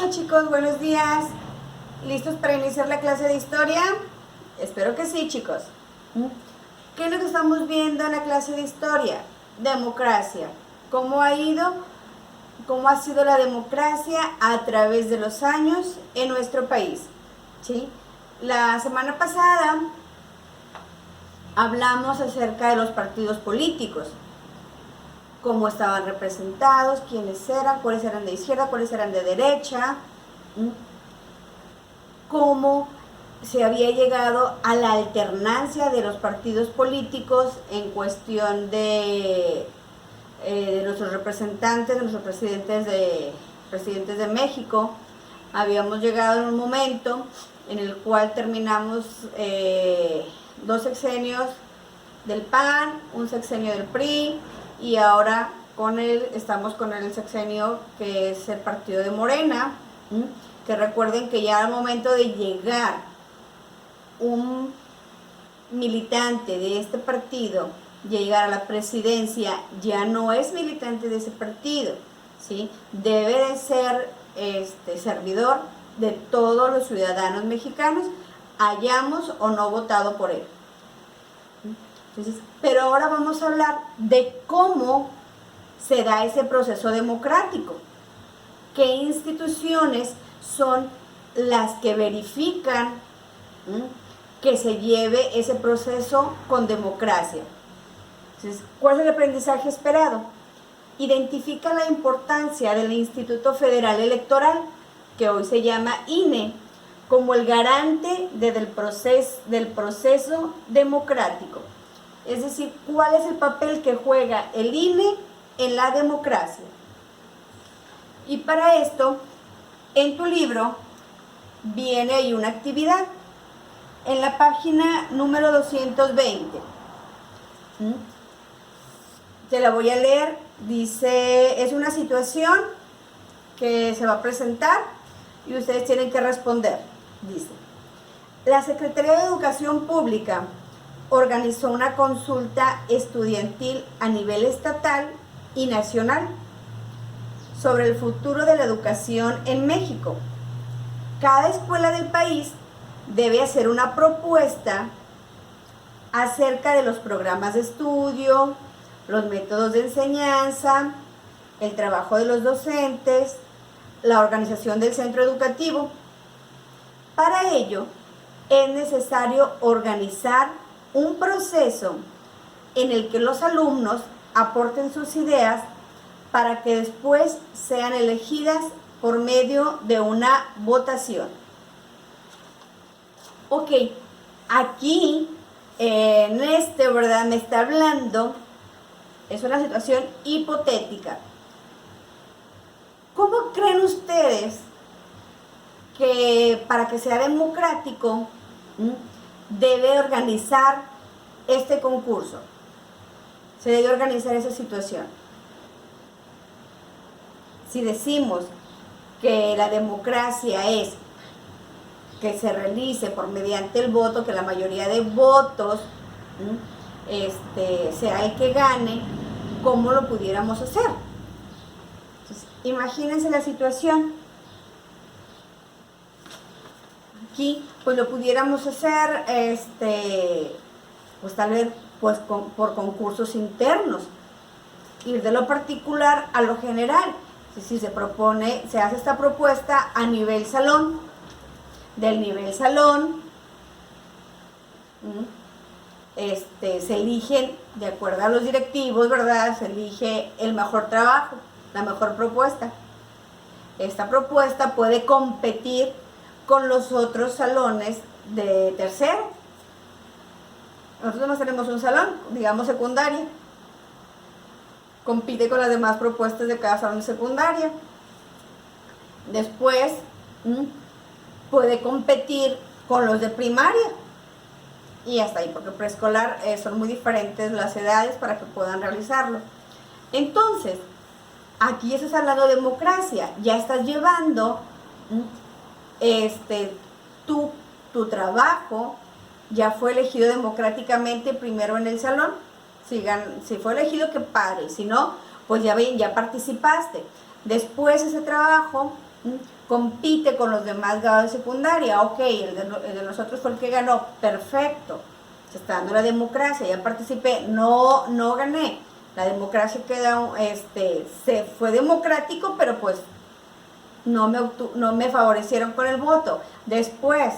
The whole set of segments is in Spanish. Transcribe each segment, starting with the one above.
Hola chicos, buenos días. ¿Listos para iniciar la clase de historia? Espero que sí, chicos. ¿Qué es lo que estamos viendo en la clase de historia? Democracia. ¿Cómo ha sido la democracia a través de los años en nuestro país? ¿Sí? La semana pasada hablamos acerca de los partidos políticos, cómo estaban representados, quiénes eran, cuáles eran de izquierda, cuáles eran de derecha, cómo se había llegado a la alternancia de los partidos políticos en cuestión de nuestros representantes, de nuestros presidentes de México. Habíamos llegado en un momento en el cual terminamos 2 sexenios del PAN, un sexenio del PRI, y ahora estamos con el sexenio que es el partido de Morena, que recuerden que ya al momento de llegar un militante de este partido, llegar a la presidencia, ya no es militante de ese partido, ¿sí? Debe de ser servidor de todos los ciudadanos mexicanos, hayamos o no votado por él. Entonces, pero ahora vamos a hablar de cómo se da ese proceso democrático. ¿Qué instituciones son las que verifican que se lleve ese proceso con democracia? Entonces, ¿cuál es el aprendizaje esperado? Identifica la importancia del Instituto Federal Electoral, que hoy se llama INE, como el garante del proceso democrático. Es decir, ¿cuál es el papel que juega el INE en la democracia? Y para esto, en tu libro, viene ahí una actividad. En la página número 220. Te la voy a leer. Dice, es una situación que se va a presentar y ustedes tienen que responder. Dice, la Secretaría de Educación Pública organizó una consulta estudiantil a nivel estatal y nacional sobre el futuro de la educación en México. Cada escuela del país debe hacer una propuesta acerca de los programas de estudio, los métodos de enseñanza, el trabajo de los docentes, la organización del centro educativo. Para ello, es necesario organizar un proceso en el que los alumnos aporten sus ideas para que después sean elegidas por medio de una votación. Ok, aquí ¿verdad? Me está hablando, es una situación hipotética. ¿Cómo creen ustedes que para que sea democrático debe organizar este concurso? Se debe organizar esa situación. Si decimos que la democracia es que se realice por mediante el voto, que la mayoría de votos sea el que gane, ¿cómo lo pudiéramos hacer? Entonces, imagínense la situación. Aquí, pues lo pudiéramos hacer, pues tal vez por concursos internos, ir de lo particular a lo general. Si se hace esta propuesta a nivel salón, del nivel salón, se eligen, de acuerdo a los directivos, ¿verdad? Se elige el mejor trabajo, la mejor propuesta. Esta propuesta puede competir con los otros salones de tercero. Nosotros no tenemos un salón, digamos secundaria. Compite con las demás propuestas de cada salón de secundaria. Después puede competir con los de primaria. Y hasta ahí, porque preescolar son muy diferentes las edades para que puedan realizarlo. Entonces, aquí ya estás hablando de democracia. Ya estás llevando tu trabajo, ya fue elegido democráticamente primero en el salón. Si fue elegido, qué padre. Si no, pues ya participaste. Después ese trabajo compite con los demás grados de secundaria. Ok, el de nosotros fue el que ganó, perfecto, se está dando la democracia, ya participé, no gané. La democracia se fue democrático, pero pues no me favorecieron con el voto. Después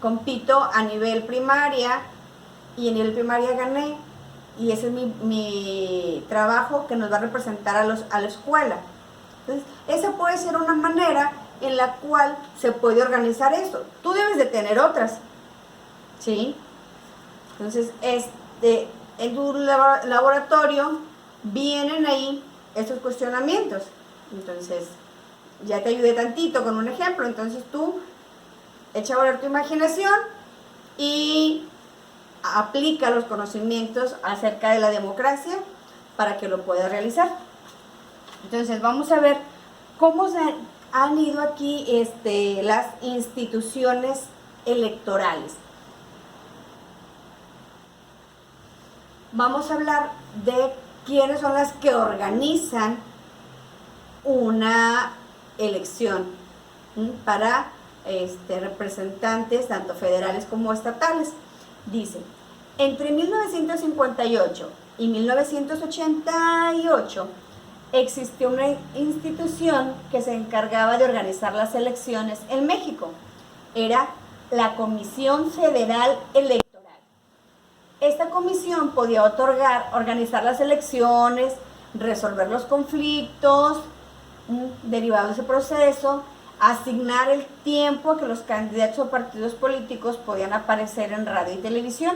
compito a nivel primaria y en nivel primaria gané, y ese es mi trabajo que nos va a representar a la escuela. Entonces, esa puede ser una manera en la cual se puede organizar eso. Tú debes de tener otras, ¿sí? Entonces, en tu laboratorio vienen ahí esos cuestionamientos. Entonces, ya te ayudé tantito con un ejemplo. Entonces tú echa a volar tu imaginación y aplica los conocimientos acerca de la democracia para que lo puedas realizar. Entonces vamos a ver cómo se han ido aquí las instituciones electorales. Vamos a hablar de quiénes son las que organizan una elección para representantes tanto federales como estatales. Dice, entre 1958 y 1988 existió una institución que se encargaba de organizar las elecciones en México. Era la Comisión Federal Electoral. Esta comisión podía organizar las elecciones, resolver los conflictos derivados de ese proceso, asignar el tiempo que los candidatos o partidos políticos podían aparecer en radio y televisión.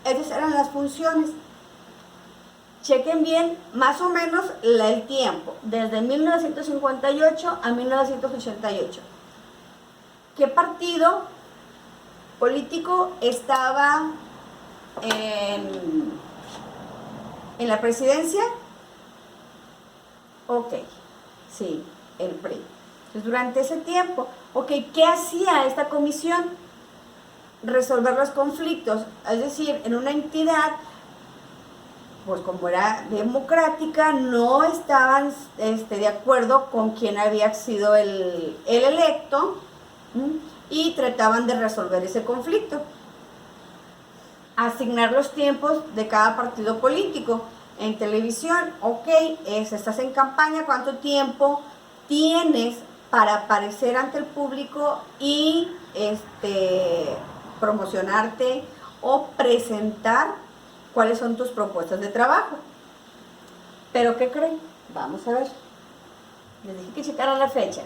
Esas eran las funciones. Chequen bien más o menos el tiempo, desde 1958 a 1988. ¿Qué partido político estaba en la presidencia? Ok, sí, el PRI. Entonces, durante ese tiempo, ok, ¿qué hacía esta comisión? Resolver los conflictos, es decir, en una entidad, pues como era democrática, no estaban de acuerdo con quién había sido el electo, y trataban de resolver ese conflicto. Asignar los tiempos de cada partido político. En televisión, ok, estás en campaña, ¿cuánto tiempo tienes para aparecer ante el público y promocionarte o presentar cuáles son tus propuestas de trabajo? ¿Pero qué creen? Vamos a ver. Les dije que checaran la fecha.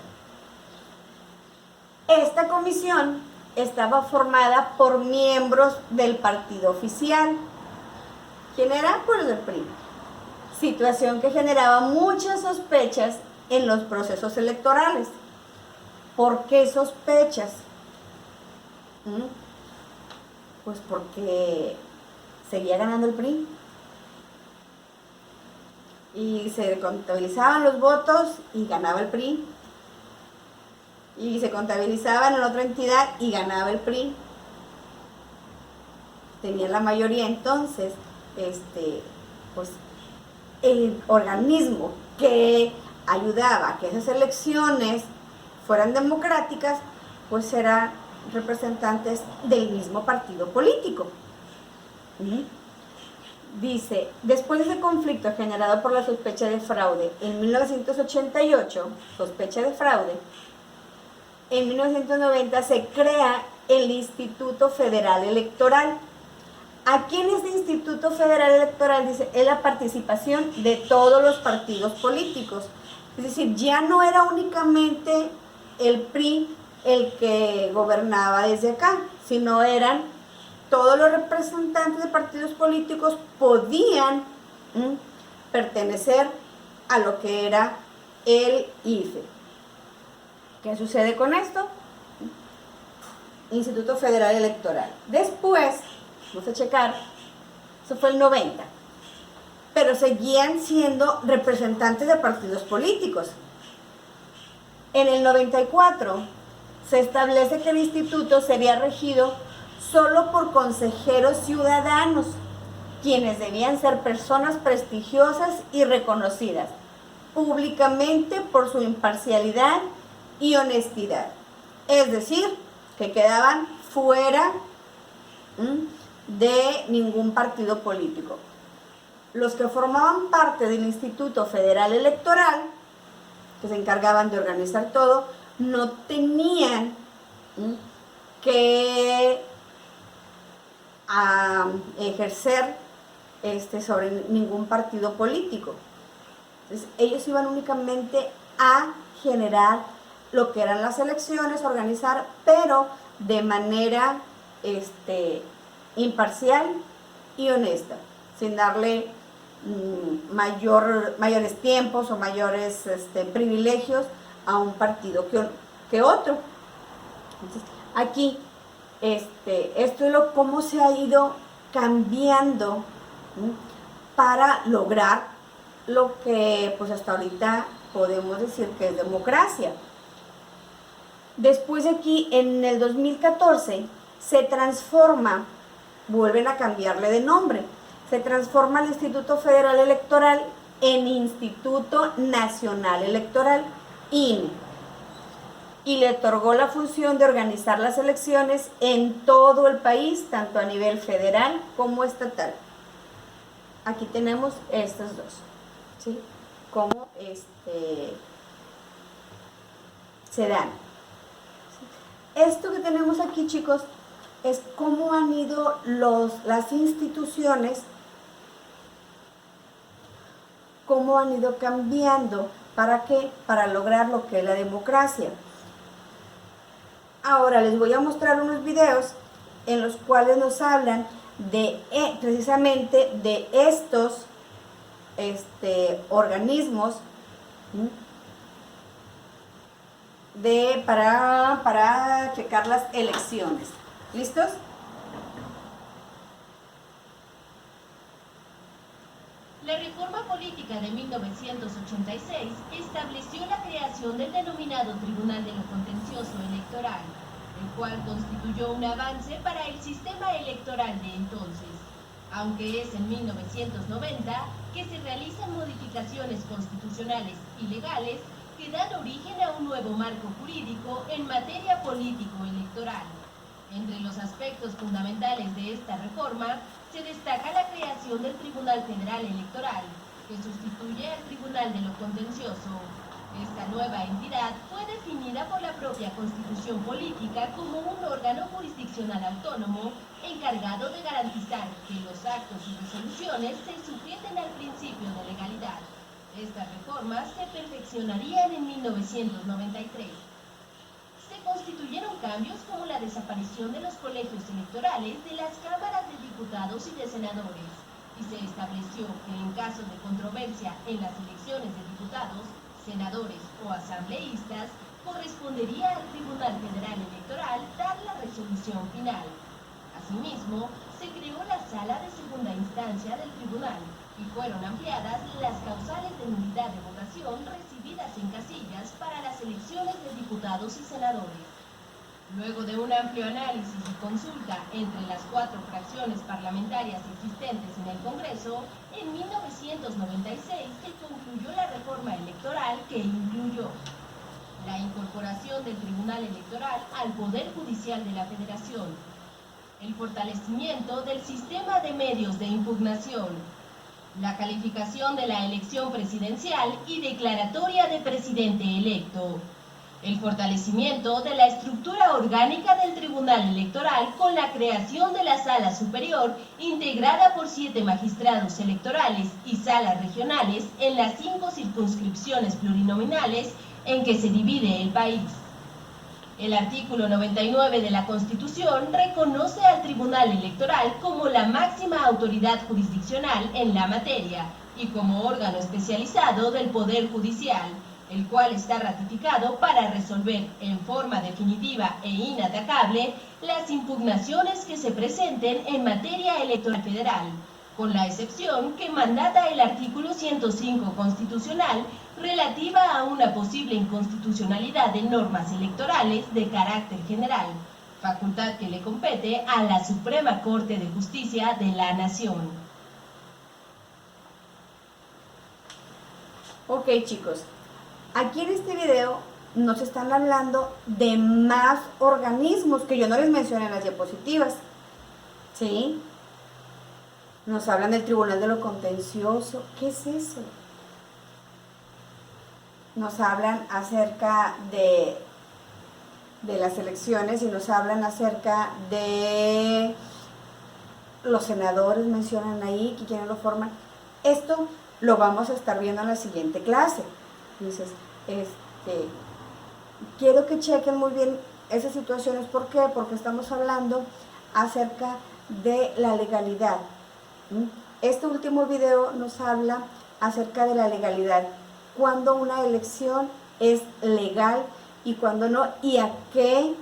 Esta comisión estaba formada por miembros del partido oficial. ¿Quién era? Pues el PRI. Situación que generaba muchas sospechas en los procesos electorales. ¿Por qué sospechas? Pues porque seguía ganando el PRI. Y se contabilizaban los votos y ganaba el PRI. Y se contabilizaban en otra entidad y ganaba el PRI. Tenía la mayoría. Entonces, pues el organismo que ayudaba a que esas elecciones fueran democráticas, pues eran representantes del mismo partido político. Dice, después de ese conflicto generado por la sospecha de fraude en 1988, sospecha de fraude, en 1990 se crea el Instituto Federal Electoral. Aquí en este Instituto Federal Electoral, dice, es la participación de todos los partidos políticos. Es decir, ya no era únicamente el PRI el que gobernaba desde acá, sino eran todos los representantes de partidos políticos podían pertenecer a lo que era el IFE. ¿Qué sucede con esto? Instituto Federal Electoral. Después, vamos a checar, eso fue el 90, pero seguían siendo representantes de partidos políticos. En el 94 se establece que el instituto sería regido solo por consejeros ciudadanos, quienes debían ser personas prestigiosas y reconocidas públicamente por su imparcialidad y honestidad. Es decir, que quedaban fuera de ningún partido político. Los que formaban parte del Instituto Federal Electoral, que se encargaban de organizar todo, no tenían que ejercer sobre ningún partido político. Entonces, ellos iban únicamente a generar lo que eran las elecciones, organizar, pero de manera imparcial y honesta, sin darle mayores tiempos o mayores privilegios a un partido que otro. Entonces, aquí, esto es cómo se ha ido cambiando para lograr lo que pues hasta ahorita podemos decir que es democracia. Después de aquí, en el 2014, se transforma, vuelven a cambiarle de nombre, se transforma el Instituto Federal Electoral en Instituto Nacional Electoral, INE, y le otorgó la función de organizar las elecciones en todo el país, tanto a nivel federal como estatal. Aquí tenemos estas dos, ¿sí? Cómo se dan. Esto que tenemos aquí, chicos, es cómo han ido las instituciones, cómo han ido cambiando. ¿Para qué? Para lograr lo que es la democracia. Ahora les voy a mostrar unos videos en los cuales nos hablan de precisamente de estos organismos para checar las elecciones. ¿Listos? La reforma política de 1986 estableció la creación del denominado Tribunal de lo Contencioso Electoral, el cual constituyó un avance para el sistema electoral de entonces, aunque es en 1990 que se realizan modificaciones constitucionales y legales que dan origen a un nuevo marco jurídico en materia político-electoral. Entre los aspectos fundamentales de esta reforma se destaca la creación del Tribunal Federal Electoral, que sustituye al Tribunal de lo Contencioso. Esta nueva entidad fue definida por la propia Constitución Política como un órgano jurisdiccional autónomo encargado de garantizar que los actos y resoluciones se sujeten al principio de legalidad. Estas reformas se perfeccionarían en 1993. Se constituyeron cambios como la desaparición de los colegios electorales de las cámaras de diputados y de senadores, y se estableció que en caso de controversia en las elecciones de diputados, senadores o asambleístas, correspondería al Tribunal Federal Electoral dar la resolución final. Asimismo, se creó la Sala de Segunda Instancia del Tribunal y fueron ampliadas las causales de nulidad de votación recibidas en casillas para las elecciones de diputados y senadores. Luego de un amplio análisis y consulta entre las 4 fracciones parlamentarias existentes en el Congreso, en 1996 se concluyó la reforma electoral que incluyó la incorporación del Tribunal Electoral al Poder Judicial de la Federación, el fortalecimiento del sistema de medios de impugnación, la calificación de la elección presidencial y declaratoria de presidente electo, el fortalecimiento de la estructura orgánica del Tribunal Electoral con la creación de la Sala Superior integrada por 7 magistrados electorales y salas regionales en las 5 circunscripciones plurinominales en que se divide el país. El artículo 99 de la Constitución reconoce al Tribunal Electoral como la máxima autoridad jurisdiccional en la materia y como órgano especializado del Poder Judicial, el cual está ratificado para resolver en forma definitiva e inatacable las impugnaciones que se presenten en materia electoral federal, con la excepción que mandata el artículo 105 constitucional relativa a una posible inconstitucionalidad de normas electorales de carácter general, facultad que le compete a la Suprema Corte de Justicia de la Nación. Ok, chicos. Aquí en este video nos están hablando de más organismos que yo no les mencioné en las diapositivas, ¿sí? Nos hablan del Tribunal de lo Contencioso. ¿Qué es eso? Nos hablan acerca de las elecciones y nos hablan acerca de los senadores, mencionan ahí, que quienes lo forman. Esto lo vamos a estar viendo en la siguiente clase. Entonces, quiero que chequen muy bien esas situaciones. ¿Por qué? Porque estamos hablando acerca de la legalidad. Este último video nos habla acerca de la legalidad. Cuando una elección es legal y cuando no, y a qué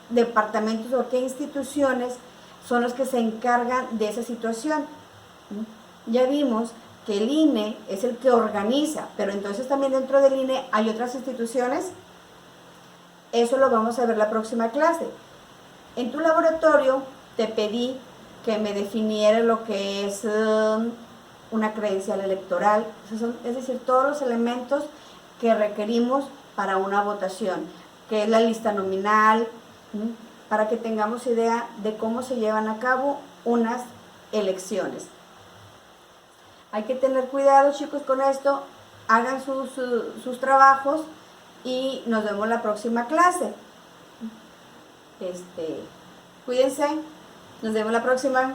departamentos o qué instituciones son los que se encargan de esa situación. Ya vimos que el INE es el que organiza, pero entonces también dentro del INE hay otras instituciones. Eso lo vamos a ver la próxima clase. En tu laboratorio te pedí que me definiera lo que es una credencial electoral, es decir, todos los elementos que requerimos para una votación, que es la lista nominal, para que tengamos idea de cómo se llevan a cabo unas elecciones. Hay que tener cuidado, chicos, con esto. Hagan sus trabajos y nos vemos la próxima clase. Cuídense. Nos vemos la próxima.